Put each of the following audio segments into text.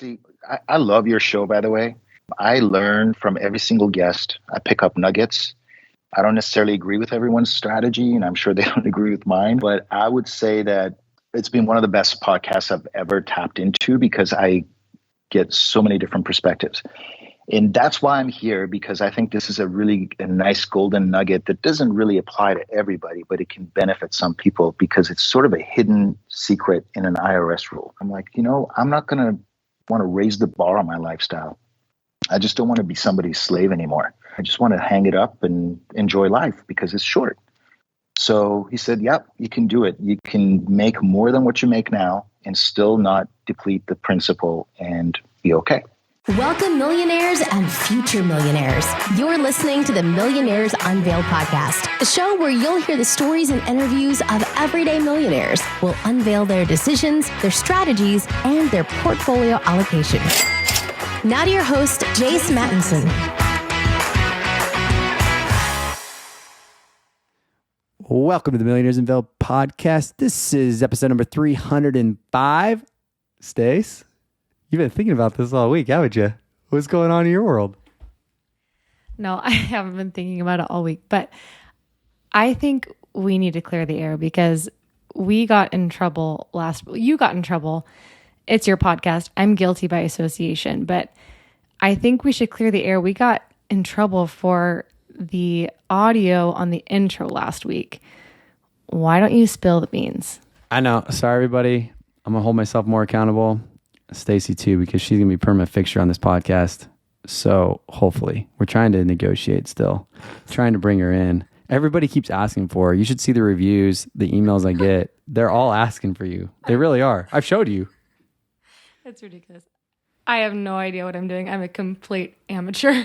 See, I love your show, by the way. I learn from every single guest. I pick up nuggets. I don't necessarily agree with everyone's strategy, and I'm sure they don't agree with mine, but I would say that it's been one of the best podcasts I've ever tapped into because I get so many different perspectives. And that's why I'm here, because I think this is a nice golden nugget that doesn't really apply to everybody, but it can benefit some people because it's sort of a hidden secret in an IRS rule. I'm like, I'm not going to want to raise the bar on my lifestyle. I just don't want to be somebody's slave anymore. I just want to hang it up and enjoy life because it's short. So he said, yep, you can do it. You can make more than what you make now and still not deplete the principal and be okay. Welcome, millionaires and future millionaires. You're listening to the Millionaires Unveiled podcast, a show where you'll hear the stories and interviews of everyday millionaires. We'll unveil their decisions, their strategies, and their portfolio allocation. Now to your host, Jace Mattinson. Welcome to the Millionaires Unveiled podcast. This is episode number 305. Stace, you've been thinking about this all week, haven't you? What's going on in your world? No, I haven't been thinking about it all week, but I think we need to clear the air because we got in trouble you got in trouble. It's your podcast. I'm guilty by association, but I think we should clear the air. We got in trouble for the audio on the intro last week. Why don't you spill the beans? I know. Sorry, everybody. I'm going to hold myself more accountable. Stacy too, because she's going to be a permanent fixture on this podcast. So hopefully we're trying to negotiate still, trying to bring her in. Everybody keeps asking for her. You should see the reviews, the emails I get. They're all asking for you. They really are. I've showed you. It's ridiculous. I have no idea what I'm doing. I'm a complete amateur.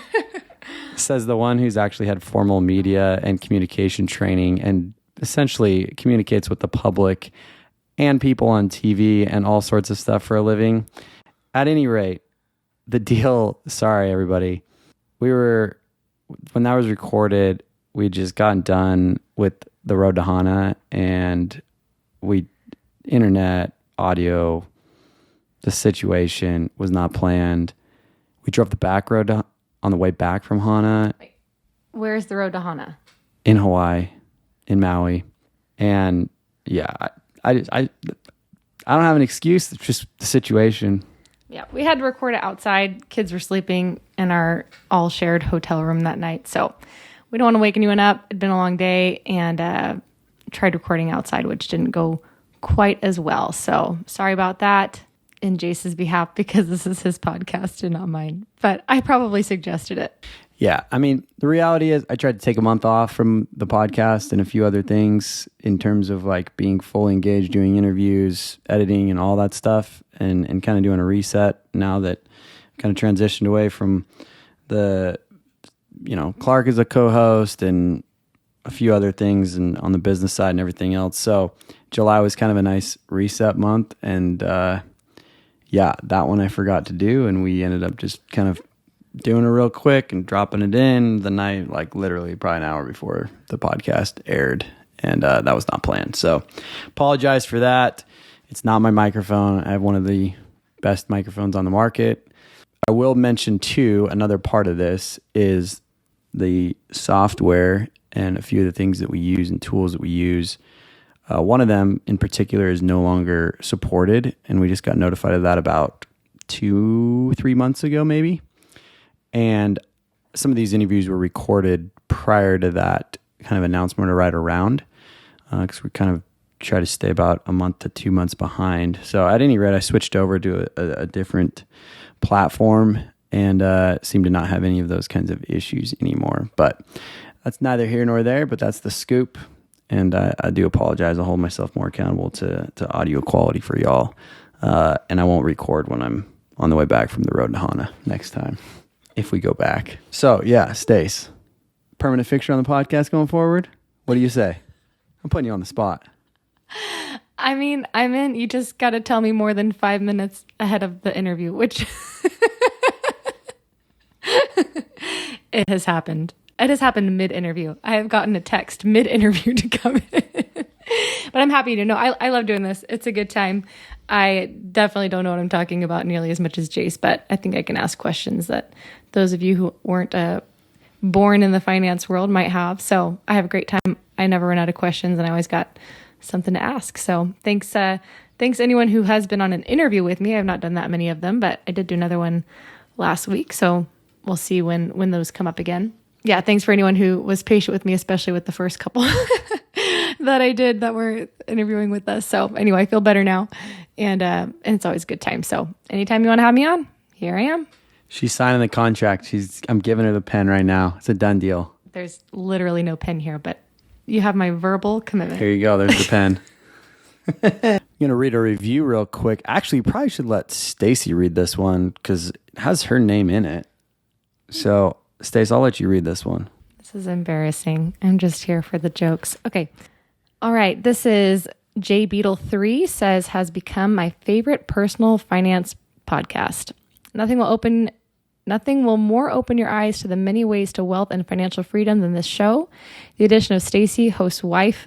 Says the one who's actually had formal media and communication training and essentially communicates with the public and people on TV and all sorts of stuff for a living. At any rate, the deal, sorry everybody, when that was recorded, we just gotten done with the road to Hana and internet, audio, the situation was not planned. We drove the back road on the way back from Hana. Where's the road to Hana? In Hawaii, in Maui. And yeah, I don't have an excuse. It's just the situation. Yeah, we had to record it outside. Kids were sleeping in our all shared hotel room that night. So we don't want to wake anyone up. It'd been a long day and tried recording outside, which didn't go quite as well. So sorry about that in Jace's behalf because this is his podcast and not mine. But I probably suggested it. Yeah, I mean, the reality is I tried to take a month off from the podcast and a few other things in terms of like being fully engaged, doing interviews, editing and all that stuff and kind of doing a reset now that I kind of transitioned away from the, Clark is a co-host and a few other things and on the business side and everything else. So July was kind of a nice reset month and that one I forgot to do and we ended up just kind of doing it real quick and dropping it in the night, like literally probably an hour before the podcast aired. And that was not planned. So apologize for that. It's not my microphone. I have one of the best microphones on the market. I will mention too, another part of this is the software and a few of the things that we use and tools that we use. One of them in particular is no longer supported. And we just got notified of that about 2-3 months ago, maybe. And some of these interviews were recorded prior to that kind of announcement or right around because we kind of try to stay about a month to 2 months behind. So at any rate, I switched over to a different platform and seem to not have any of those kinds of issues anymore. But that's neither here nor there, but that's the scoop. And I do apologize. I'll hold myself more accountable to audio quality for y'all. And I won't record when I'm on the way back from the road to Hana next time. If we go back. So yeah, Stace, permanent fixture on the podcast going forward. What do you say? I'm putting you on the spot. I mean, I'm in. You just got to tell me more than 5 minutes ahead of the interview, which it has happened. It has happened mid-interview. I have gotten a text mid-interview to come in. But I'm happy to know. I love doing this. It's a good time. I definitely don't know what I'm talking about nearly as much as Jace, but I think I can ask questions that those of you who weren't born in the finance world might have. So I have a great time. I never run out of questions, and I always got something to ask. So thanks anyone who has been on an interview with me. I've not done that many of them, but I did do another one last week. So we'll see when those come up again. Yeah, thanks for anyone who was patient with me, especially with the first couple that I did that were interviewing with us. So anyway, I feel better now, and it's always a good time. So anytime you want to have me on, here I am. She's signing the contract. I'm giving her the pen right now. It's a done deal. There's literally no pen here, but you have my verbal commitment. Here you go. There's the pen. I'm going to read a review real quick. Actually, you probably should let Stacy read this one because it has her name in it. So, Stace, I'll let you read this one. This is embarrassing. I'm just here for the jokes. Okay. All right. This is Beetle 3 says, has become my favorite personal finance podcast. Nothing will more open your eyes to the many ways to wealth and financial freedom than this show. The addition of Stacy, host's wife,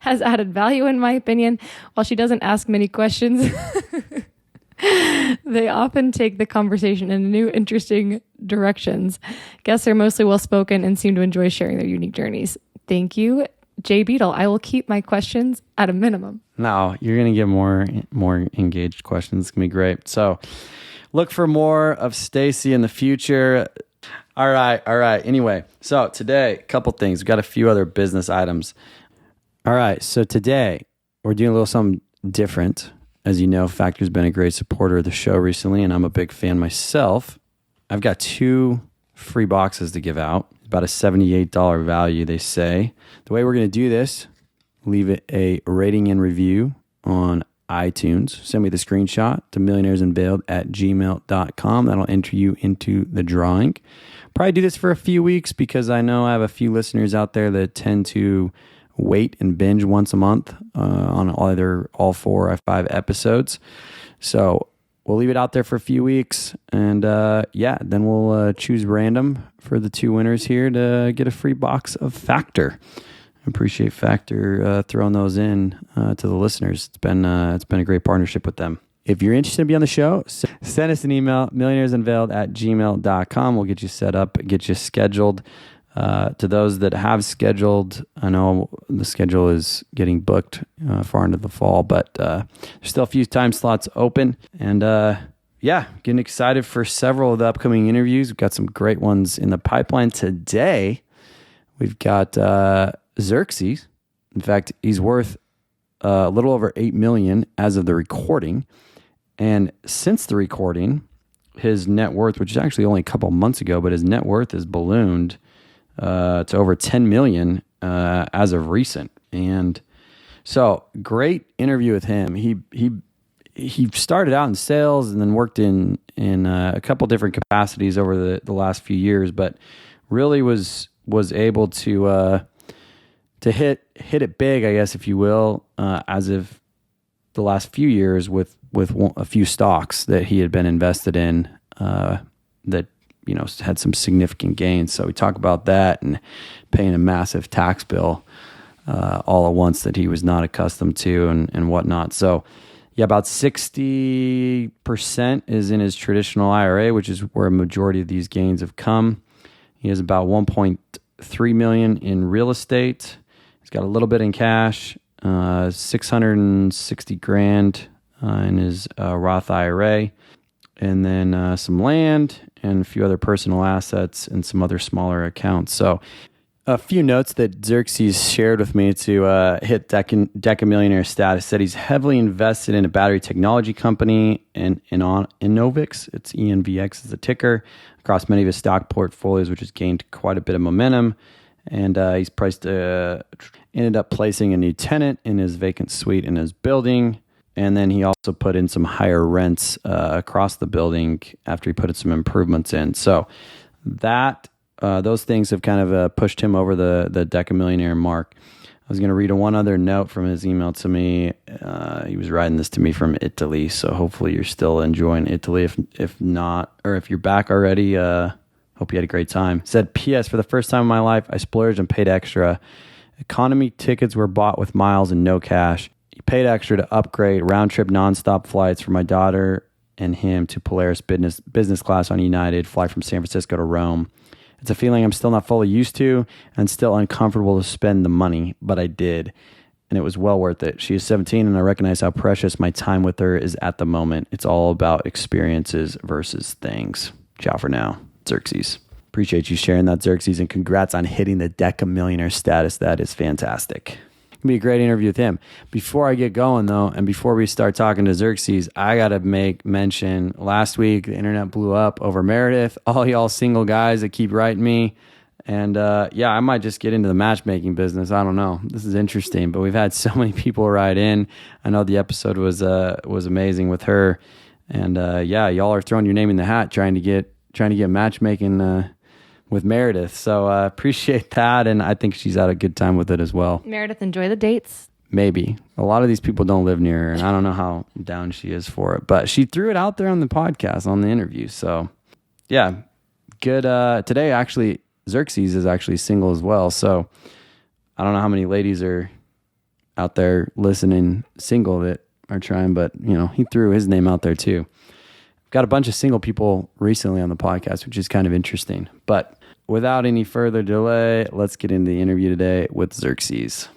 has added value in my opinion. While she doesn't ask many questions, they often take the conversation in new, interesting directions. Guests are mostly well-spoken and seem to enjoy sharing their unique journeys. Thank you, Beetle. I will keep my questions at a minimum. No, you're going to get more engaged questions. It's going to be great. So look for more of Stacy in the future. All right. Anyway, so today, a couple things. We've got a few other business items. All right. So today, we're doing a little something different. As you know, Factor's been a great supporter of the show recently, and I'm a big fan myself. I've got 2 free boxes to give out. About a $78 value, they say. The way we're going to do this, leave it a rating and review on iTunes. Send me the screenshot to millionairesunveiled@gmail.com. That'll enter you into the drawing. Probably do this for a few weeks because I know I have a few listeners out there that tend to wait and binge once a month on either all 4 or 5 episodes. So we'll leave it out there for a few weeks, and then we'll choose random for the 2 winners here to get a free box of Factor. I appreciate Factor throwing those in to the listeners. It's been a great partnership with them. If you're interested in being on the show, send us an email, millionairesunveiled@gmail.com. We'll get you set up, get you scheduled. To those that have scheduled, I know the schedule is getting booked far into the fall, but there's still a few time slots open. And getting excited for several of the upcoming interviews. We've got some great ones in the pipeline today. We've got Xerxes. In fact, he's worth a little over $8 million as of the recording. And since the recording, his net worth, which is actually only a couple months ago, but his net worth is ballooned to over 10 million as of recent. And so great interview with him. He started out in sales and then worked in a couple different capacities over the last few years, but really was able to hit it big, I guess, if you will, as of the last few years with a few stocks that he had been invested in that had some significant gains. So we talk about that and paying a massive tax bill all at once that he was not accustomed to and whatnot. So yeah, about 60% is in his traditional IRA, which is where a majority of these gains have come. He has about 1.3 million in real estate. He's got a little bit in cash, 660 grand in his Roth IRA, and then some land and a few other personal assets and some other smaller accounts. So a few notes that Xerxes shared with me to hit Decamillionaire status. Said he's heavily invested in a battery technology company in Innovix. It's ENVX is the ticker, across many of his stock portfolios, which has gained quite a bit of momentum. And he's ended up placing a new tenant in his vacant suite in his building. And then he also put in some higher rents across the building after he put in some improvements in. So that those things have kind of pushed him over the Decamillionaire mark. I was going to read one other note from his email to me. He was writing this to me from Italy, so hopefully you're still enjoying Italy. If not, or if you're back already, hope you had a great time. Said, P.S. For the first time in my life, I splurged and paid extra. Economy tickets were bought with miles and no cash. He paid extra to upgrade round-trip nonstop flights for my daughter and him to Polaris business class on United, fly from San Francisco to Rome. It's a feeling I'm still not fully used to and still uncomfortable to spend the money, but I did. And it was well worth it. She is 17 and I recognize how precious my time with her is at the moment. It's all about experiences versus things. Ciao for now, Xerxes. Appreciate you sharing that, Xerxes, and congrats on hitting the Deca Millionaire status. That is fantastic. It'll be a great interview with him. Before I get going, though, and before we start talking to Xerxes, I got to make mention, last week, the internet blew up over Meredith. All y'all single guys that keep writing me. And I might just get into the matchmaking business. I don't know. This is interesting, but we've had so many people write in. I know the episode was amazing with her. And y'all are throwing your name in the hat trying to get matchmaking with Meredith. So appreciate that. And I think she's had a good time with it as well. Meredith, enjoy the dates. Maybe. A lot of these people don't live near her, and I don't know how down she is for it. But she threw it out there on the podcast, on the interview. So, yeah, good. Today, actually, Xerxes is actually single as well. So I don't know how many ladies are out there listening single that are trying, but, he threw his name out there too. Got a bunch of single people recently on the podcast, which is kind of interesting. But without any further delay, let's get into the interview today with Xerxes.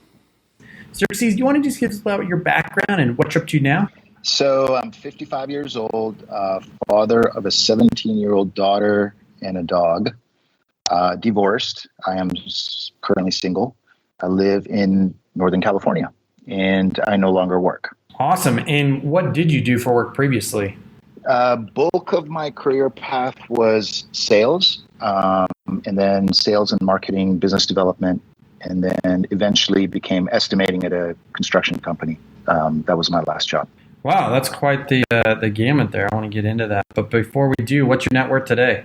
Xerxes, do you want to just give us about your background and what you're up to now? So I'm 55 years old, father of a 17-year-old daughter and a dog, divorced. I am currently single. I live in Northern California, and I no longer work. Awesome. And what did you do for work previously? Bulk of my career path was sales, and then sales and marketing, business development, and then eventually became estimating at a construction company. That was my last job. Wow, that's quite the gamut there. I want to get into that. But before we do, what's your net worth today?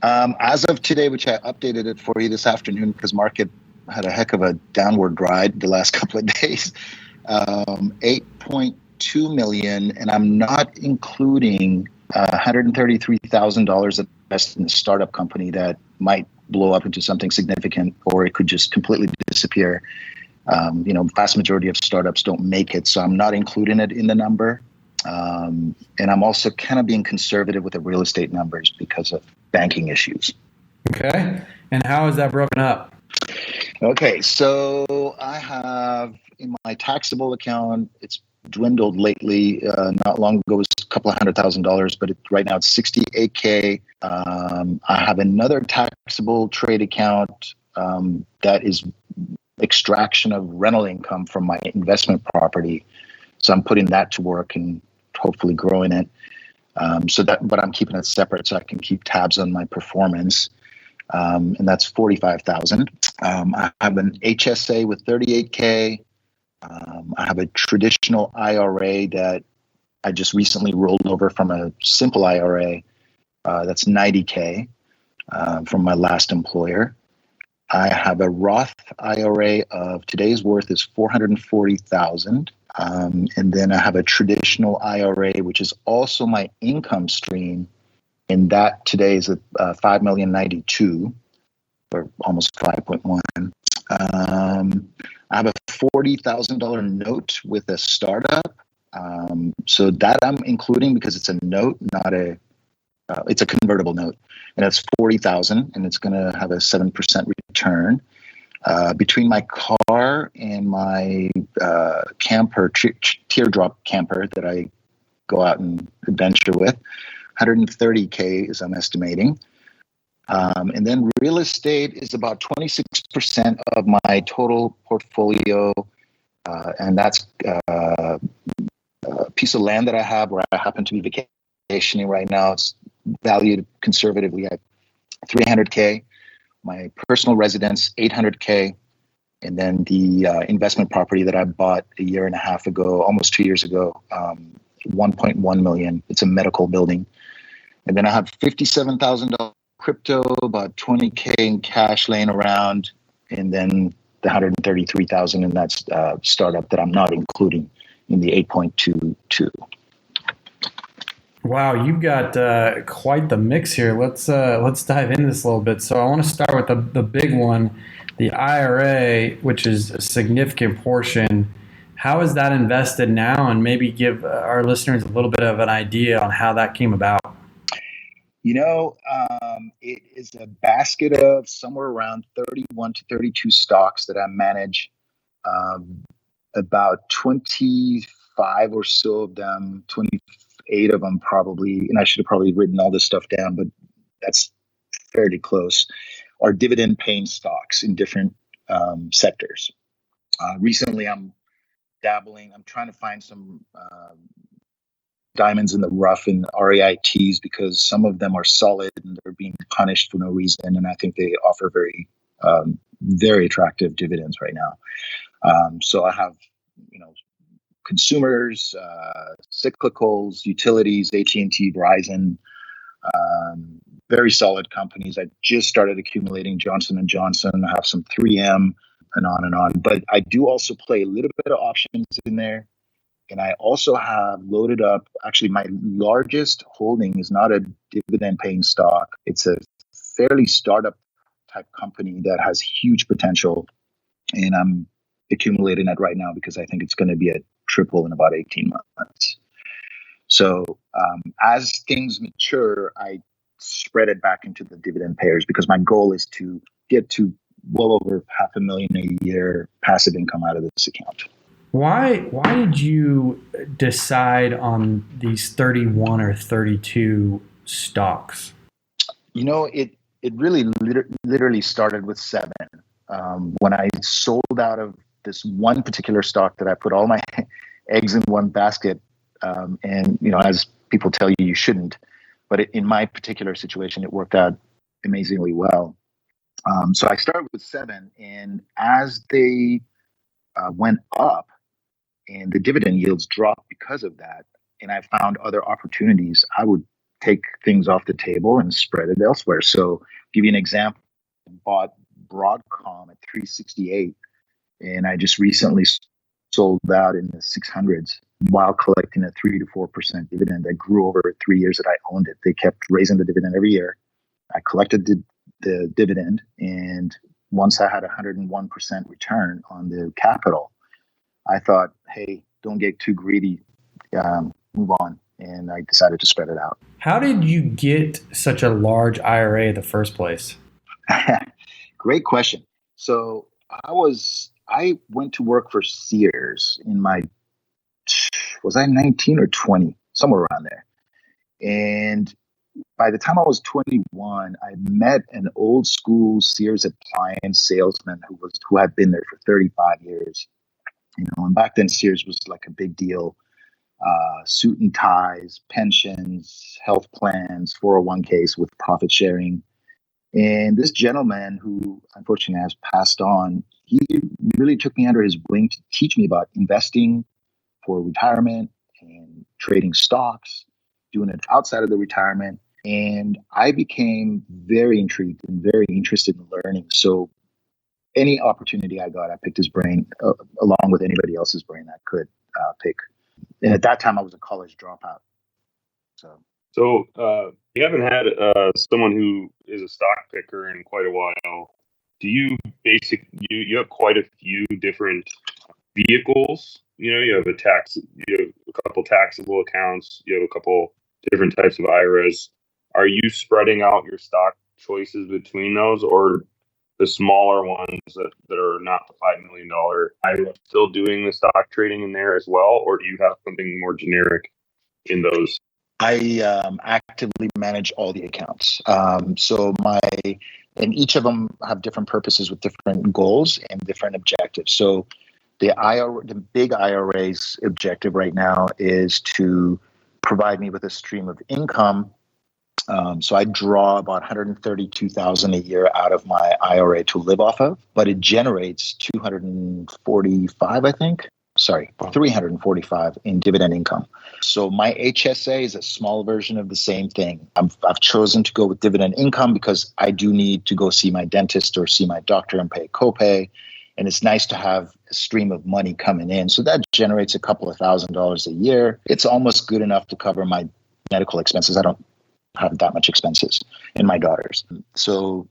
As of today, which I updated it for you this afternoon because market had a heck of a downward ride the last couple of days, 8.2 million, and I'm not including $133,000 invested in a startup company that might blow up into something significant, or it could just completely disappear. Vast majority of startups don't make it, so I'm not including it in the number. And I'm also kind of being conservative with the real estate numbers because of banking issues. Okay. And how is that broken up? Okay, so I have in my taxable account, it's dwindled lately. Not long ago, it was a couple of $100,000, but right now it's 68K. I have another taxable trade account that is extraction of rental income from my investment property. So I'm putting that to work and hopefully growing it. But I'm keeping it separate so I can keep tabs on my performance. And that's 45,000. I have an HSA with 38K. I have a traditional IRA that I just recently rolled over from a simple IRA. That's 90K from my last employer. I have a Roth IRA of today's worth is 440,000. And then I have a traditional IRA, which is also my income stream. And that today is at 5,092,000, or almost 5.1. I have a $40,000 note with a startup. So that I'm including because it's a note, not it's a convertible note. And it's 40,000, and it's going to have a 7% return. Between my car and my camper, teardrop camper that I go out and adventure with, 130K is I'm estimating. And then real estate is about 26% of my total portfolio. And that's a piece of land that I have where I happen to be vacationing right now. It's valued conservatively at 300K. My personal residence, 800K. And then the investment property that I bought a year and a half ago, almost 2 years ago, 1.1 million. It's a medical building. And then I have $57,000 crypto, about 20K in cash laying around, and then the 133,000 in that startup that I'm not including in the 8.22. Wow, you've got quite the mix here. Let's dive into this a little bit. So I want to start with the big one, the IRA, which is a significant portion. How is that invested now? And maybe give our listeners a little bit of an idea on how that came about. It is a basket of somewhere around 31 to 32 stocks that I manage. About 25 or so of them, 28 of them probably, and I should have probably written all this stuff down, but that's fairly close, are dividend paying stocks in different sectors. Recently, I'm trying to find some diamonds in the rough in REITs because some of them are solid and they're being punished for no reason. And I think they offer very attractive dividends right now. So I have, consumers, cyclicals, utilities, AT&T, Verizon, very solid companies. I just started accumulating Johnson & Johnson. I have some 3M and on and on. But I do also play a little bit of options in there. And I also have loaded up, actually, my largest holding is not a dividend paying stock. It's a fairly startup type company that has huge potential. And I'm accumulating it right now because I think it's going to be a triple in about 18 months. So as things mature, I spread it back into the dividend payers because my goal is to get to well over $500,000 a year passive income out of this account. Why did you decide on these 31 or 32 stocks? It really literally started with 7. When I sold out of this one particular stock that I put all my eggs in one basket, and as people tell you, you shouldn't. But in my particular situation, it worked out amazingly well. So I started with 7, and as they went up, and the dividend yields dropped because of that, and I found other opportunities, I would take things off the table and spread it elsewhere. So, give you an example: I bought Broadcom at 368, and I just recently sold out in the 600s while collecting a 3 to 4% dividend that grew over 3 years that I owned it. They kept raising the dividend every year. I collected the dividend, and once I had 101% return on the capital, I thought, hey, don't get too greedy, move on. And I decided to spread it out. How did you get such a large IRA in the first place? Great question. So I went to work for Sears was I 19 or 20? Somewhere around there. And by the time I was 21, I met an old school Sears appliance salesman who had been there for 35 years. And back then Sears was like a big deal. Suit and ties, pensions, health plans, 401ks with profit sharing. And this gentleman, who unfortunately has passed on, he really took me under his wing to teach me about investing for retirement and trading stocks, doing it outside of the retirement. And I became very intrigued and very interested in learning. So any opportunity I got, I picked his brain along with anybody else's brain I could pick. And at that time, I was a college dropout. So you haven't had someone who is a stock picker in quite a while. Do you you have quite a few different vehicles? You have a couple taxable accounts. You have a couple different types of IRAs. Are you spreading out your stock choices between those, or the smaller ones that are not the $5 million IRA still doing the stock trading in there as well, or do you have something more generic in those? I actively manage all the accounts. And each of them have different purposes with different goals and different objectives. So the big IRA's objective right now is to provide me with a stream of income. So I draw about $132,000 a year out of my IRA to live off of, but it generates $345 in dividend income. So my HSA is a small version of the same thing. I've chosen to go with dividend income because I do need to go see my dentist or see my doctor and pay a copay. And it's nice to have a stream of money coming in. So that generates a couple of $1,000s a year. It's almost good enough to cover my medical expenses. I don't have that much expenses, and my daughters. So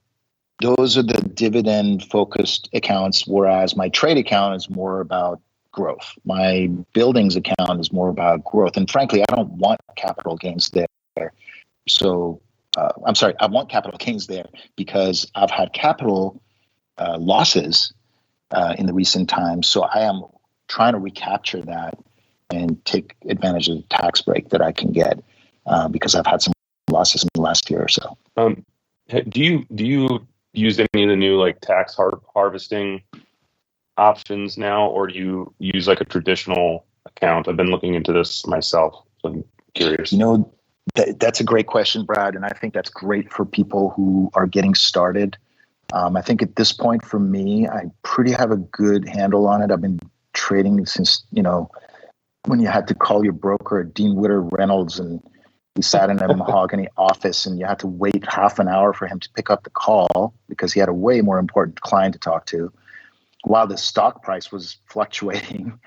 those are the dividend focused accounts, whereas my trade account is more about growth. My buildings account is more about growth. And frankly, I don't want capital gains there. So, I'm sorry, I want capital gains there because I've had capital losses in the recent times. So I am trying to recapture that and take advantage of the tax break that I can get because I've had some losses in the last year or so. Do you use any of the new like tax harvesting options now, or do you use like a traditional account? I've been looking into this myself, so I'm curious. That's a great question, Brad, and I think that's great for people who are getting started. I think at this point for me, I pretty have a good handle on it. I've been trading since, when you had to call your broker at Dean Witter Reynolds and he sat in a mahogany office and you had to wait half an hour for him to pick up the call because he had a way more important client to talk to while the stock price was fluctuating.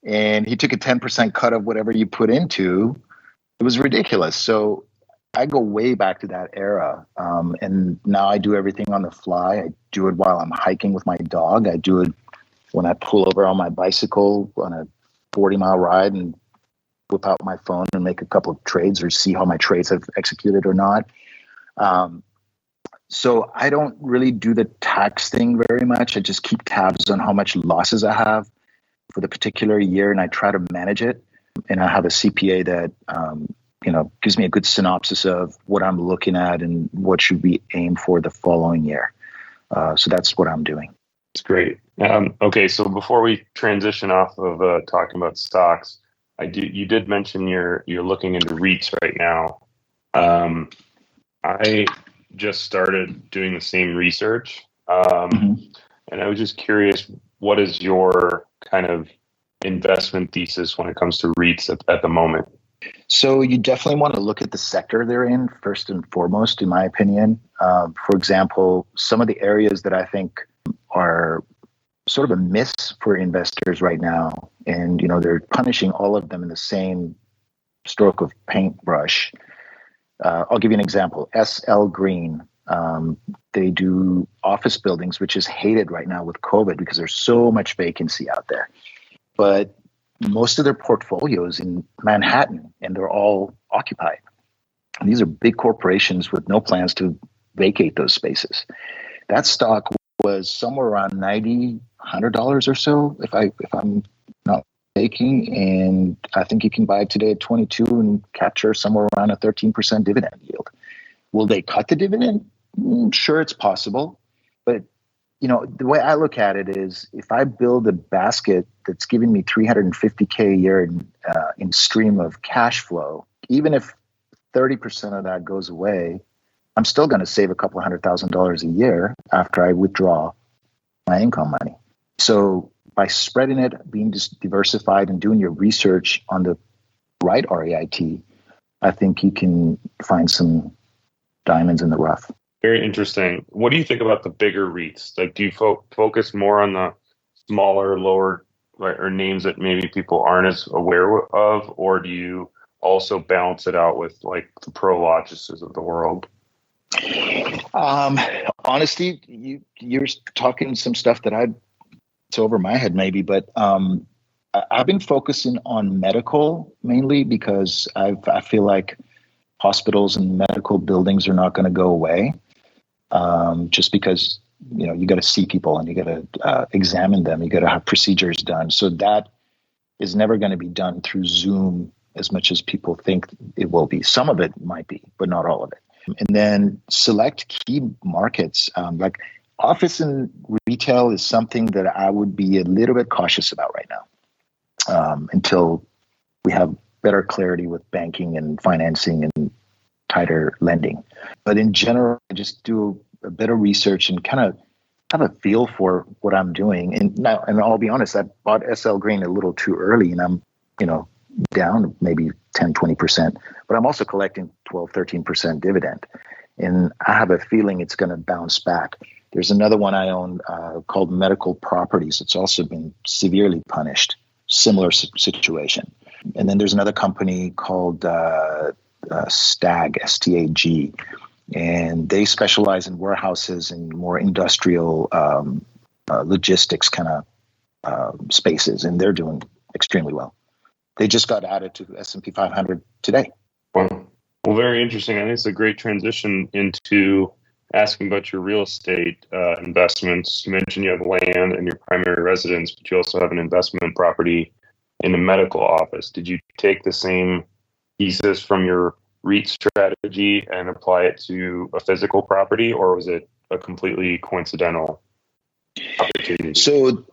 And he took a 10% cut of whatever you put into. It was ridiculous. So I go way back to that era. And now I do everything on the fly. I do it while I'm hiking with my dog. I do it when I pull over on my bicycle on a 40-mile ride and whip out my phone and make a couple of trades or see how my trades have executed or not. So I don't really do the tax thing very much. I just keep tabs on how much losses I have for the particular year, and I try to manage it. And I have a CPA that, gives me a good synopsis of what I'm looking at and what should we aim for the following year. So that's what I'm doing. It's great. Okay, so before we transition off of talking about stocks, you did mention you're looking into REITs right now. I just started doing the same research, and I was just curious, what is your kind of investment thesis when it comes to REITs at the moment? So you definitely want to look at the sector they're in first and foremost, in my opinion. For example, some of the areas that I think are sort of a miss for investors right now, and they're punishing all of them in the same stroke of paintbrush. I'll give you an example. SL Green, they do office buildings, which is hated right now with COVID because there's so much vacancy out there. But most of their portfolios in Manhattan, and they're all occupied. And these are big corporations with no plans to vacate those spaces. That stock was somewhere around $90, $100 or so, if I'm not mistaken. And I think you can buy it today at 22 and capture somewhere around a 13% dividend yield. Will they cut the dividend? Sure, it's possible. But the way I look at it is, if I build a basket that's giving me $350K a year in stream of cash flow, even if 30% of that goes away, I'm still going to save a couple $100,000 a year after I withdraw my income money. So by spreading it, being diversified, and doing your research on the right REIT, I think you can find some diamonds in the rough. Very interesting. What do you think about the bigger REITs? Like, do you focus more on the smaller, lower, or names that maybe people aren't as aware of, or do you also balance it out with like the Prologises of the world? Honestly, you're talking some stuff that it's over my head maybe, but I've been focusing on medical mainly because I feel like hospitals and medical buildings are not going to go away. Just because, you got to see people and you got to examine them. You got to have procedures done. So that is never going to be done through Zoom as much as people think it will be. Some of it might be, but not all of it. And then select key markets, like office and retail is something that I would be a little bit cautious about right now, until we have better clarity with banking and financing and tighter lending. But in general, I just do a bit of research and kind of have a feel for what I'm doing. And I'll be honest, I bought SL Green a little too early, and I'm, down maybe 10, 20%, but I'm also collecting 12, 13% dividend. And I have a feeling it's going to bounce back. There's another one I own called Medical Properties. It's also been severely punished, similar situation. And then there's another company called STAG, STAG, and they specialize in warehouses and more industrial logistics kind of spaces, and they're doing extremely well. They just got added to S&P 500 today. Well, very interesting. I think it's a great transition into asking about your real estate investments. You mentioned you have land and your primary residence, but you also have an investment property in a medical office. Did you take the same thesis from your REIT strategy and apply it to a physical property, or was it a completely coincidental opportunity? So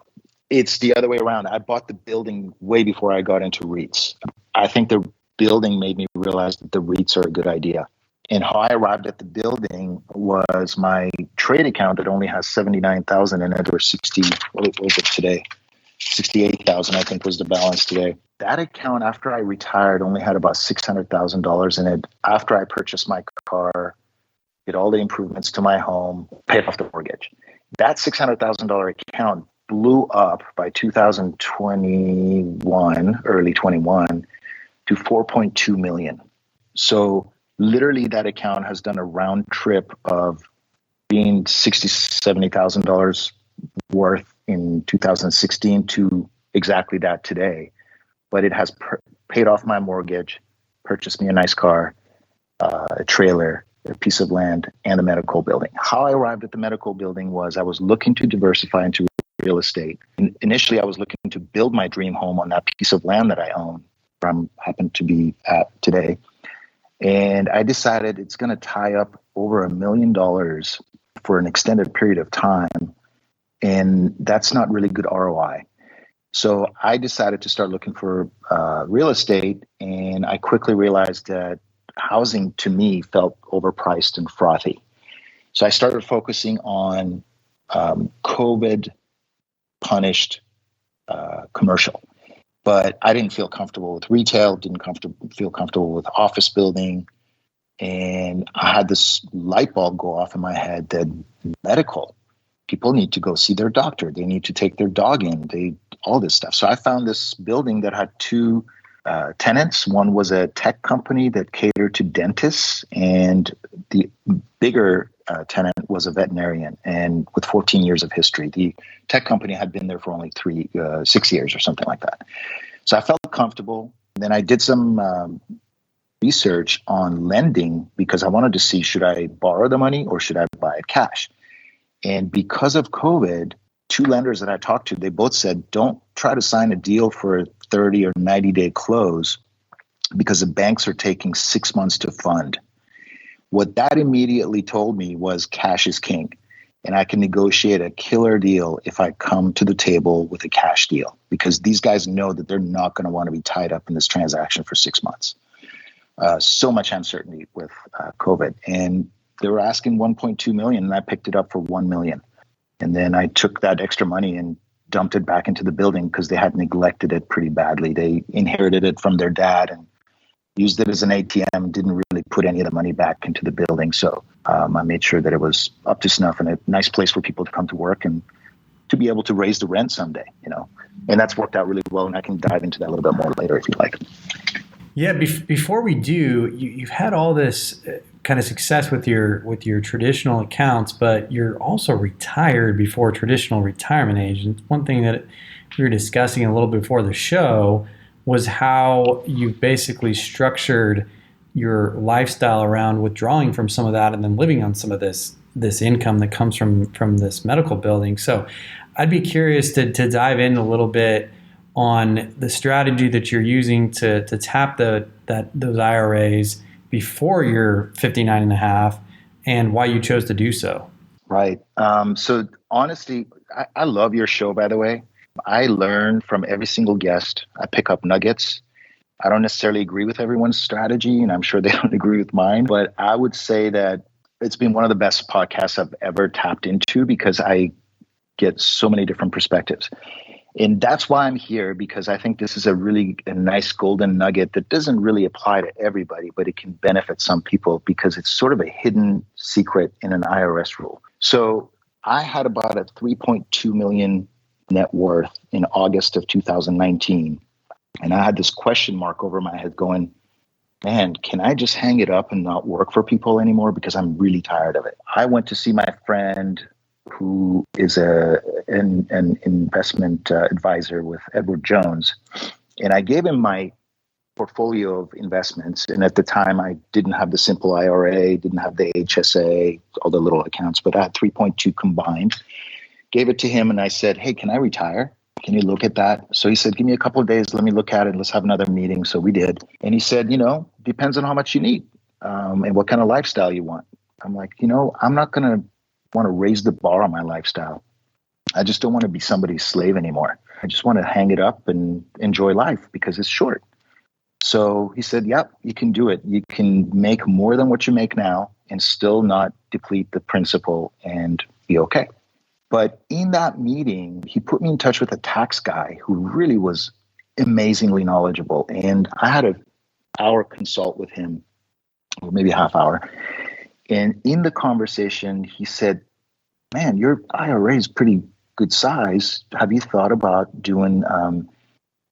it's the other way around. I bought the building way before I got into REITs. I think the building made me realize that the REITs are a good idea. And how I arrived at the building was my trade account that only has 79,000 in it, or 60. What was it today? 68,000, I think, was the balance today. That account, after I retired, only had about $600,000 in it. After I purchased my car, did all the improvements to my home, paid off the mortgage. That $600,000 account blew up by 2021, early 21, to 4.2 million. So literally that account has done a round trip of being $70,000 worth in 2016 to exactly that today. But it has paid off my mortgage, purchased me a nice car, a trailer, a piece of land, and a medical building. How I arrived at the medical building was I was looking to diversify into real estate. Initially, I was looking to build my dream home on that piece of land that I own, where I happen to be at today. And I decided it's going to tie up over $1 million for an extended period of time. And that's not really good ROI. So I decided to start looking for real estate. And I quickly realized that housing to me felt overpriced and frothy. So I started focusing on COVID punished commercial. But I didn't feel comfortable with retail, didn't feel comfortable with office building. And I had this light bulb go off in my head that medical, people need to go see their doctor. They need to take their dog in, all this stuff. So I found this building that had two tenants. One was a tech company that catered to dentists, and the bigger tenant was a veterinarian, and with 14 years of history. The tech company had been there for only 6 years or something like that. So I felt comfortable. Then I did some research on lending because I wanted to see, should I borrow the money or should I buy it cash? And because of COVID, two lenders that I talked to, they both said, don't try to sign a deal for a 30 or 90-day close because the banks are taking 6 months to fund. What that immediately told me was cash is king, and I can negotiate a killer deal if I come to the table with a cash deal, because these guys know that they're not going to want to be tied up in this transaction for 6 months. So much uncertainty with COVID. And they were asking 1.2 million, and I picked it up for 1 million. And then I took that extra money and dumped it back into the building because they had neglected it pretty badly. They inherited it from their dad and used it as an ATM, didn't really put any of the money back into the building. So I made sure that it was up to snuff and a nice place for people to come to work and to be able to raise the rent someday, and that's worked out really well. And I can dive into that a little bit more later if you'd like. Yeah. Before we do, you've had all this kind of success with your traditional accounts, but you're also retired before traditional retirement age. And one thing that we were discussing a little bit before the show was how you basically structured your lifestyle around withdrawing from some of that and then living on some of this income that comes from this medical building. So I'd be curious to dive in a little bit on the strategy that you're using to tap those IRAs before you're 59 and a half and why you chose to do so. Right. So honestly, I love your show, by the way. I learn from every single guest. I pick up nuggets. I don't necessarily agree with everyone's strategy, and I'm sure they don't agree with mine, but I would say that it's been one of the best podcasts I've ever tapped into because I get so many different perspectives. And that's why I'm here, because I think this is a nice golden nugget that doesn't really apply to everybody, but it can benefit some people because it's sort of a hidden secret in an IRS rule. So I had about a 3.2 million net worth in August of 2019. And I had this question mark over my head going, man, can I just hang it up and not work for people anymore? Because I'm really tired of it. I went to see my friend who is an investment advisor with Edward Jones. And I gave him my portfolio of investments. And at the time, I didn't have the simple IRA, didn't have the HSA, all the little accounts, but I had 3.2 combined. Gave it to him and I said, hey, can I retire? Can you look at that? So he said, give me a couple of days. Let me look at it. Let's have another meeting. So we did. And he said, depends on how much you need and what kind of lifestyle you want. I'm like, I'm not going to want to raise the bar on my lifestyle. I just don't want to be somebody's slave anymore. I just want to hang it up and enjoy life because it's short. So he said, yep, you can do it. You can make more than what you make now and still not deplete the principal and be okay. But in that meeting, he put me in touch with a tax guy who really was amazingly knowledgeable. And I had an hour consult with him, or maybe a half hour. And in the conversation, he said, man, your IRA is pretty good size. Have you thought about doing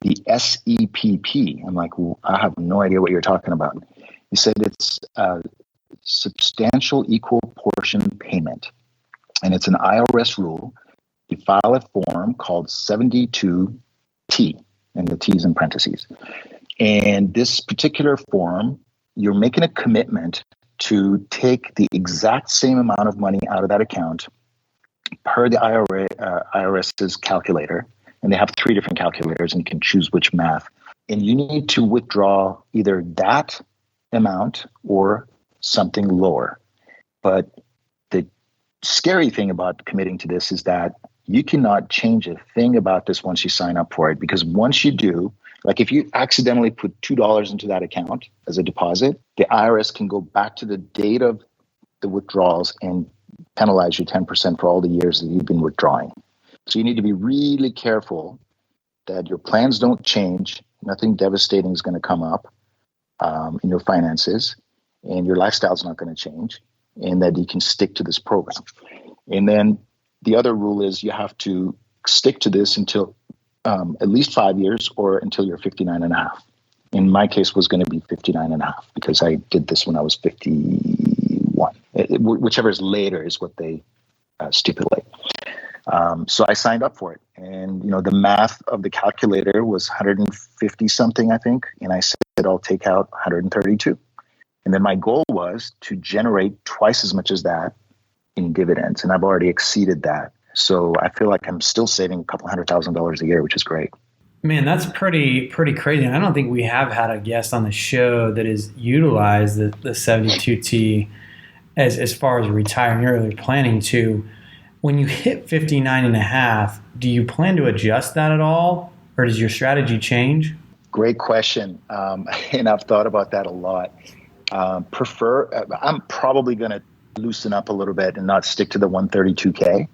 the SEPP? I'm like, well, I have no idea what you're talking about. He said it's a substantial equal portion payment. And it's an IRS rule. You file a form called 72T, and the T's in parentheses. And this particular form, you're making a commitment to take the exact same amount of money out of that account per the IRS's calculator. And they have 3 different calculators, and you can choose which math. And you need to withdraw either that amount or something lower. But the scary thing about committing to this is that you cannot change a thing about this once you sign up for it, because once you do, like if you accidentally put $2 into that account as a deposit, the IRS can go back to the date of the withdrawals and penalize you 10% for all the years that you've been withdrawing. So you need to be really careful that your plans don't change. Nothing devastating is going to come up in your finances, and your lifestyle is not going to change, and that you can stick to this program. And then the other rule is you have to stick to this until at least 5 years or until you're 59 and a half. In my case was going to be 59 and a half because I did this when I was 51. Whichever is later is what they stipulate. So I signed up for it. And, the math of the calculator was 150 something, I think. And I said, I'll take out 132. And then my goal was to generate twice as much as that in dividends. And I've already exceeded that. So I feel like I'm still saving a couple $100,000 a year, which is great. Man, that's pretty crazy. And I don't think we have had a guest on the show that has utilized the 72T as far as retiring early, planning to. When you hit 59 and a half, do you plan to adjust that at all? Or does your strategy change? Great question. And I've thought about that a lot. I'm probably going to loosen up a little bit and not stick to the 132K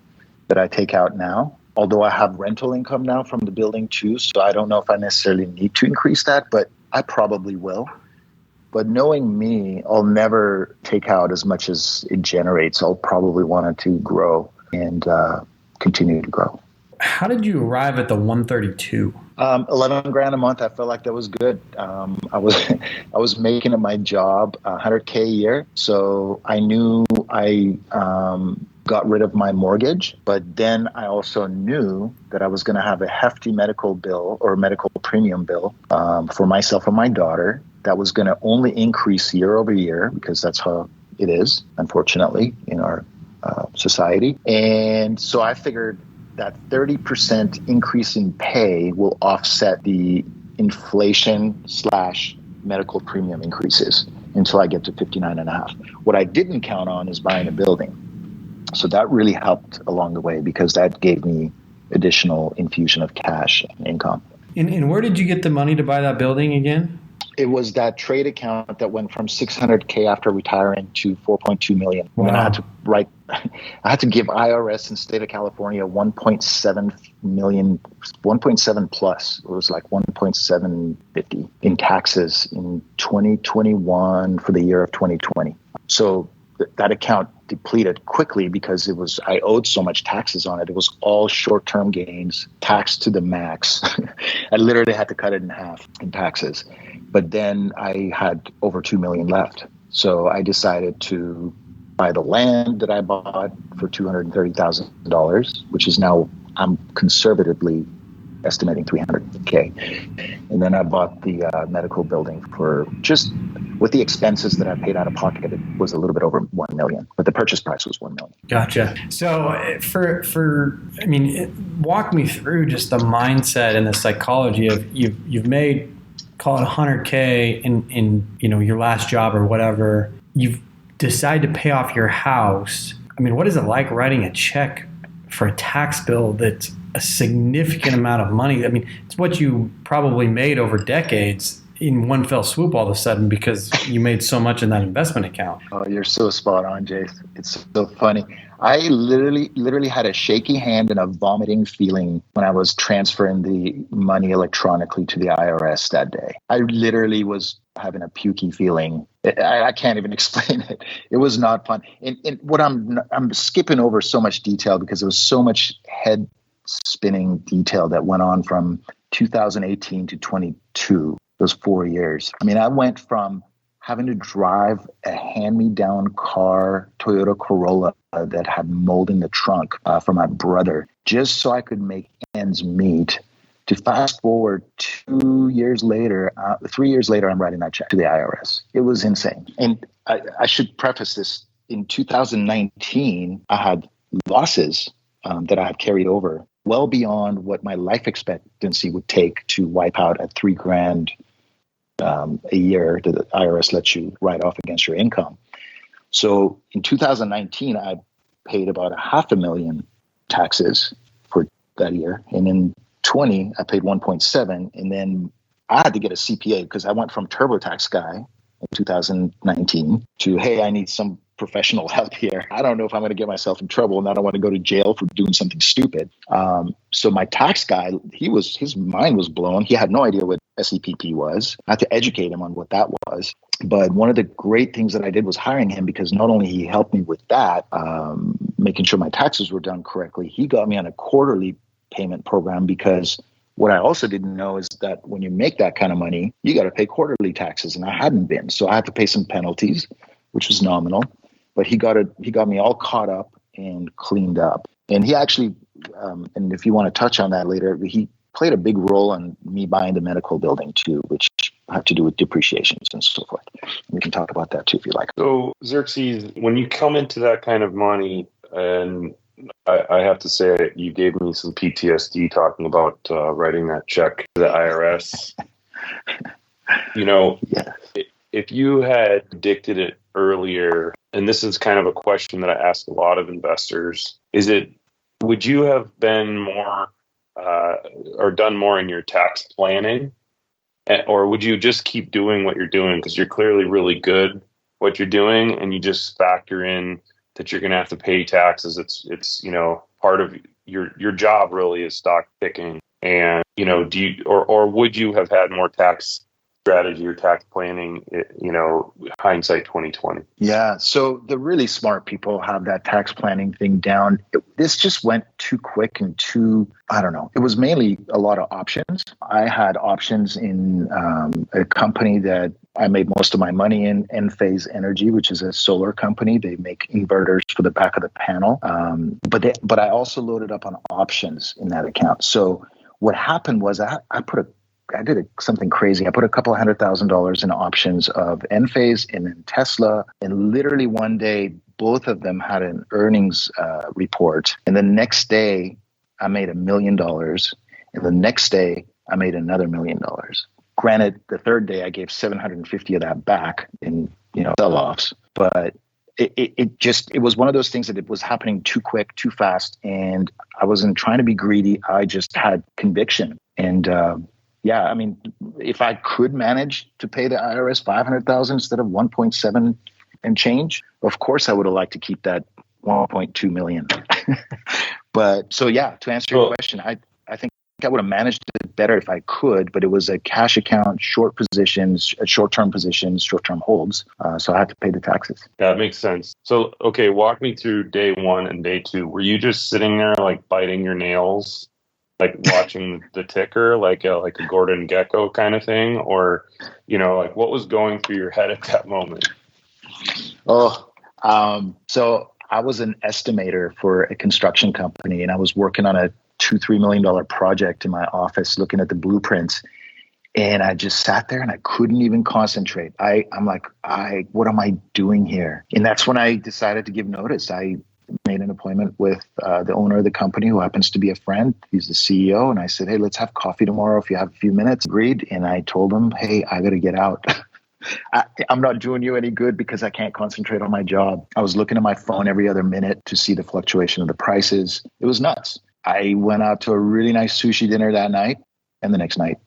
that I take out now. Although I have rental income now from the building too, so I don't know if I necessarily need to increase that, but I probably will. But knowing me, I'll never take out as much as it generates. I'll probably want it to grow and continue to grow. How did you arrive at the 132? 11 grand a month. I felt like that was good. I was making at my job $100K a year, so I knew I got rid of my mortgage. But then I also knew that I was going to have a hefty medical bill or medical premium bill for myself and my daughter that was going to only increase year over year because that's how it is, unfortunately, in our society. And so I figured that 30% increase in pay will offset the inflation / medical premium increases until I get to 59 and a half. What I didn't count on is buying a building. So that really helped along the way because that gave me additional infusion of cash and income. And where did you get the money to buy that building again? It was that trade account that went from 600K after retiring to 4.2 million. Wow. And I had to give IRS in state of California 1.7 million, 1.7 plus. It was like 1.750 in taxes in 2021 for the year of 2020. So that account depleted quickly because I owed so much taxes on it. It was all short-term gains, taxed to the max. I literally had to cut it in half in taxes. But then I had over 2 million left. So I decided to buy the land that I bought for $230,000, which is now I'm conservatively estimating $300K. And then I bought the medical building for just with the expenses that I paid out of pocket, it was a little bit over $1 million, but the purchase price was $1 million. Gotcha. So walk me through just the mindset and the psychology of you've made, call it $100K in your last job or whatever. You've decided to pay off your house. I mean, what is it like writing a check for a tax bill that's a significant amount of money? I mean, it's what you probably made over decades in one fell swoop all of a sudden because you made so much in that investment account. Oh, you're so spot on, Jace. It's so funny. I literally had a shaky hand and a vomiting feeling when I was transferring the money electronically to the IRS that day. I literally was having a pukey feeling. I can't even explain it. It was not fun. And what I'm skipping over so much detail because there was so much head spinning detail that went on from 2018 to 22. Those 4 years. I mean, I went from having to drive a hand-me-down car, Toyota Corolla, that had mold in the trunk for my brother, just so I could make ends meet, to fast forward 2 years later, 3 years later, I'm writing that check to the IRS. It was insane. And I should preface this. In 2019, I had losses that I have carried over well beyond what my life expectancy would take to wipe out at $3,000 a year that the IRS lets you write off against your income. So in 2019, I paid about $500,000 taxes for that year. And in 20, I paid 1.7. And then I had to get a CPA because I went from TurboTax guy in 2019 to, hey, I need some professional help here. I don't know if I'm going to get myself in trouble and I don't want to go to jail for doing something stupid. So my tax guy, his mind was blown. He had no idea what SEPP was. I had to educate him on what that was. But one of the great things that I did was hiring him because not only he helped me with that, making sure my taxes were done correctly, he got me on a quarterly payment program because what I also didn't know is that when you make that kind of money, you got to pay quarterly taxes. And I hadn't been. So I had to pay some penalties, which was nominal. But he got me all caught up and cleaned up. And he actually, and if you want to touch on that later, he played a big role in me buying the medical building too, which had to do with depreciations and so forth. We can talk about that too if you like. So Xerxes, when you come into that kind of money, and I have to say you gave me some PTSD talking about writing that check to the IRS. Yeah. If you had predicted it earlier, and this is kind of a question that I ask a lot of investors, would you have been more or done more in your tax planning? Or would you just keep doing what you're doing because you're clearly really good what you're doing and you just factor in that you're going to have to pay taxes? It's part of your job really is stock picking. And, do you, or would you have had more tax strategy or tax planning, hindsight 2020? Yeah. So the really smart people have that tax planning thing down. This just went too quick and I don't know. It was mainly a lot of options. I had options in a company that I made most of my money in, Enphase Energy, which is a solar company. They make inverters for the back of the panel. But I also loaded up on options in that account. So what happened was I did something crazy. I put a couple $100,000 in options of Enphase and then Tesla. And literally one day, both of them had an earnings report. And the next day, I made $1 million. And the next day, I made another $1 million. Granted, the third day, I gave 750 of that back in sell-offs. But it was one of those things that it was happening too quick, too fast. And I wasn't trying to be greedy. I just had conviction. And yeah, I mean, if I could manage to pay the IRS $500,000 instead of 1.7 and change, of course I would have liked to keep that 1.2 million. But so yeah, to answer your question, I think I would have managed it better if I could, but it was a cash account, short-term positions, short-term holds. So I had to pay the taxes. That makes sense. So, okay, walk me through day one and day two. Were you just sitting there like biting your nails? Like watching the ticker, like a Gordon Gekko kind of thing, or like what was going through your head at that moment? Oh, So I was an estimator for a construction company, and I was working on a $2-3 million project in my office, looking at the blueprints. And I just sat there and I couldn't even concentrate. I'm like, what am I doing here? And that's when I decided to give notice. I made an appointment with the owner of the company, who happens to be a friend. He's the CEO. And I said, hey, let's have coffee tomorrow if you have a few minutes. Agreed. And I told him, hey, I got to get out. I'm not doing you any good because I can't concentrate on my job. I was looking at my phone every other minute to see the fluctuation of the prices. It was nuts. I went out to a really nice sushi dinner that night and the next night.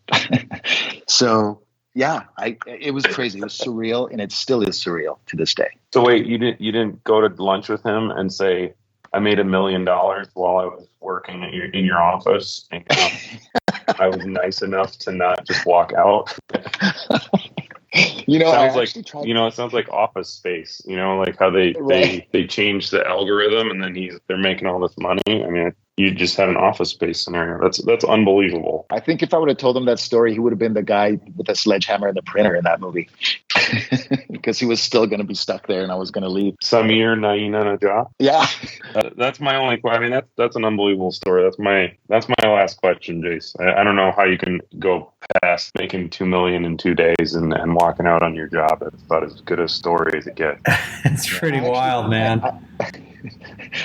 So yeah, it was crazy. It was surreal, and it still is surreal to this day. So wait, you didn't go to lunch with him and say, I made $1 million while I was working in your office, and I was nice enough to not just walk out? It sounds like Office Space, like how they changed the algorithm and then they're making all this money. I mean, you just had an Office Space scenario. That's unbelievable. I think if I would have told him that story, he would have been the guy with the sledgehammer and the printer in that movie, because he was still going to be stuck there and I was going to leave. Some year, nine on a job. Yeah. That's my only question. I mean, that's an unbelievable story. That's my last question, Jace. I don't know how you can go past making $2 million in 2 days and walking out on your job. It's about as good a story as it gets. It's pretty wild, man.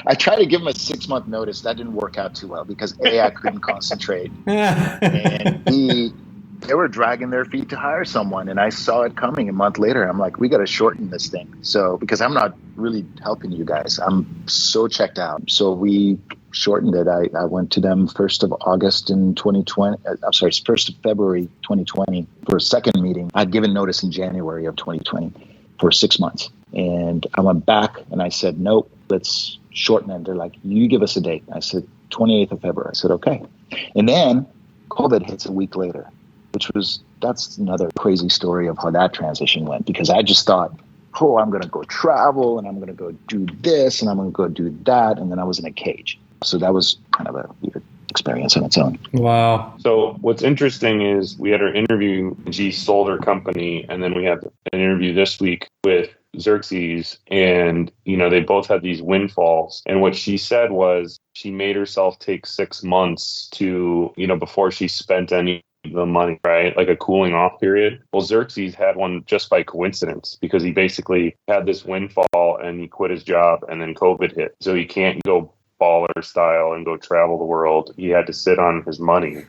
I tried to give him a 6-month notice. That didn't work out too well because A, I couldn't concentrate, and B, they were dragging their feet to hire someone, and I saw it coming a month later. I'm like, we got to shorten this thing. So because I'm not really helping you guys, I'm so checked out. So we shortened it. I went to them 1st of August in 2020. I'm sorry, 1st of February 2020 for a second meeting. I'd given notice in January of 2020 for 6 months. And I went back and I said, nope, let's shorten it. They're like, you give us a date. I said, 28th of February. I said, okay. And then COVID hits a week later, that's another crazy story of how that transition went, because I just thought, I'm going to go travel and I'm going to go do this and I'm going to go do that. And then I was in a cage. So that was kind of a weird experience on its own. Wow. So what's interesting is we had our interview, she sold her company, and then we had an interview this week with Xerxes, and they both had these windfalls. And what she said was she made herself take 6 months to, before she spent any of the money, right? Like a cooling off period. Well, Xerxes had one just by coincidence, because he basically had this windfall and he quit his job and then COVID hit. So he can't go baller style and go travel the world. He had to sit on his money.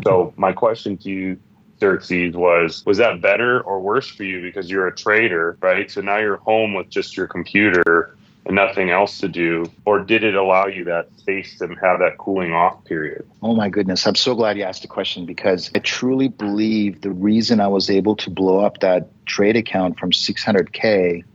So my question to you, Xerxes, was that better or worse for you because you're a trader, right? So now you're home with just your computer and nothing else to do, or did it allow you that space to have that cooling off period? Oh my goodness. I'm so glad you asked the question, because I truly believe the reason I was able to blow up that trade account from 600K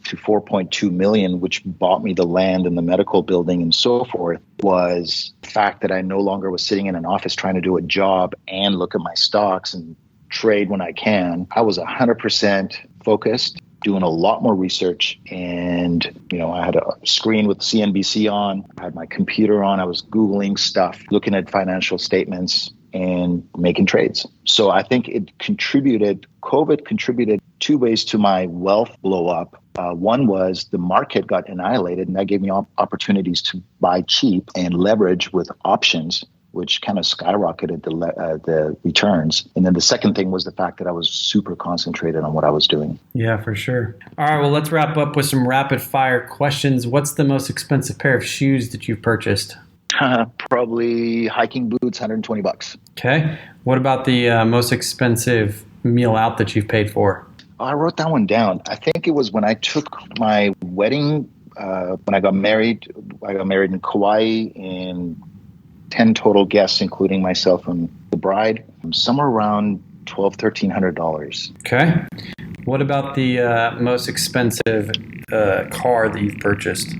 to 4.2 million, which bought me the land and the medical building and so forth, was the fact that I no longer was sitting in an office trying to do a job and look at my stocks and trade when I can. I was 100% focused, doing a lot more research. And, I had a screen with CNBC on, I had my computer on, I was Googling stuff, looking at financial statements and making trades. So I think COVID contributed 2 ways to my wealth blow up. One was the market got annihilated, and that gave me opportunities to buy cheap and leverage with options, which kind of skyrocketed the returns. And then the second thing was the fact that I was super concentrated on what I was doing. Yeah, for sure. All right, well, let's wrap up with some rapid fire questions. What's the most expensive pair of shoes that you've purchased? Probably hiking boots, $120. Okay. What about the most expensive meal out that you've paid for? I wrote that one down. I think it was when I took my wedding, when I got married. I got married in Kauai, and 10 total guests, including myself and the bride, somewhere around $1,200–1,300. Okay. What about the most expensive car that you've purchased?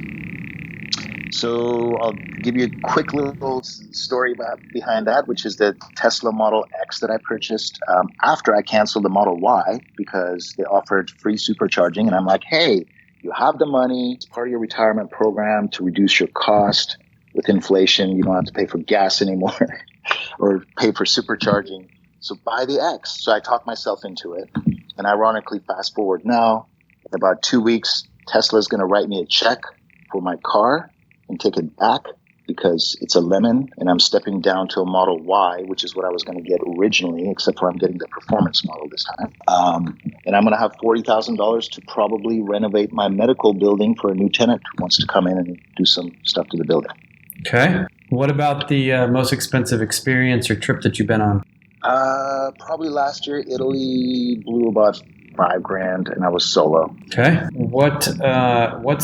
So I'll give you a quick little story behind that, which is the Tesla Model X that I purchased after I canceled the Model Y, because they offered free supercharging. And I'm like, hey, you have the money. It's part of your retirement program to reduce your cost. With inflation, you don't have to pay for gas anymore or pay for supercharging. So buy the X. So I talked myself into it. And ironically, fast forward now, in about 2 weeks, Tesla's going to write me a check for my car and take it back because it's a lemon and I'm stepping down to a Model Y, which is what I was going to get originally, except for I'm getting the performance model this time. And I'm going to have $40,000 to probably renovate my medical building for a new tenant who wants to come in and do some stuff to the building. Okay. What about the most expensive experience or trip that you've been on? Probably last year, Italy blew about $5,000 and I was solo. Okay. What's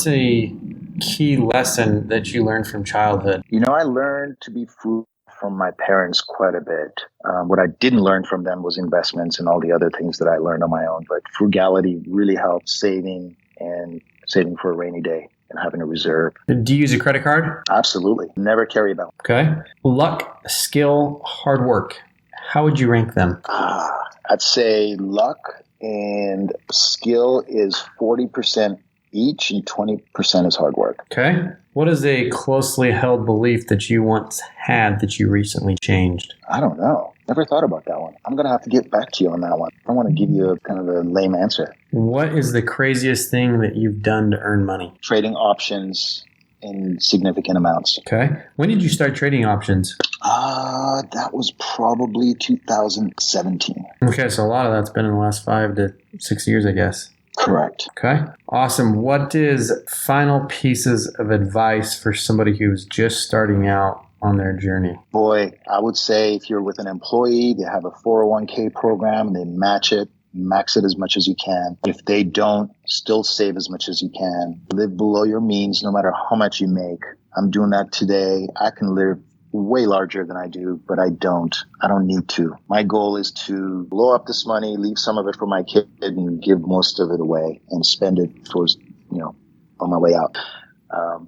a key lesson that you learned from childhood? I learned to be frugal from my parents quite a bit. What I didn't learn from them was investments and all the other things that I learned on my own. But frugality really helped saving for a rainy day and having a reserve. Do you use a credit card? Absolutely. Never carry a balance. Okay. Luck, skill, hard work. How would you rank them? I'd say luck and skill is 40% each and 20% is hard work. Okay. What is a closely held belief that you once had that you recently changed? I don't know. Never thought about that one. I'm going to have to get back to you on that one. I want to give you a kind of a lame answer. What is the craziest thing that you've done to earn money? Trading options in significant amounts. Okay. When did you start trading options? That was probably 2017. Okay, so a lot of that's been in the last 5 to 6 years, I guess. Correct. Okay. Awesome. What is final pieces of advice for somebody who's just starting out on their journey? Boy, I would say if you're with an employee, they have a 401k program and they match it, max it as much as you can. If they don't, still save as much as you can. Live below your means no matter how much you make. I'm doing that today. I can live way larger than I do, but I don't need to. My goal is to blow up this money, leave some of it for my kid and give most of it away and spend it towards, on my way out.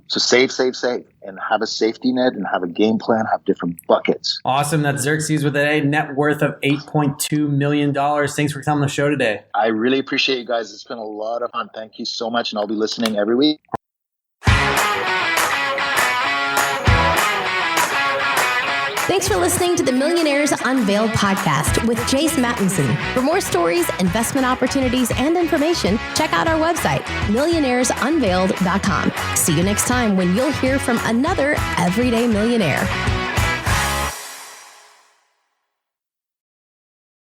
So save, and have a safety net and have a game plan, have different buckets. Awesome. That's Xerxes with a net worth of $8.2 million. Thanks for coming on the show today. I really appreciate you guys. It's been a lot of fun. Thank you so much. And I'll be listening every week. Thanks for listening to the Millionaires Unveiled podcast with Jace Mattinson. For more stories, investment opportunities, and information, check out our website, millionairesunveiled.com. See you next time when you'll hear from another everyday millionaire.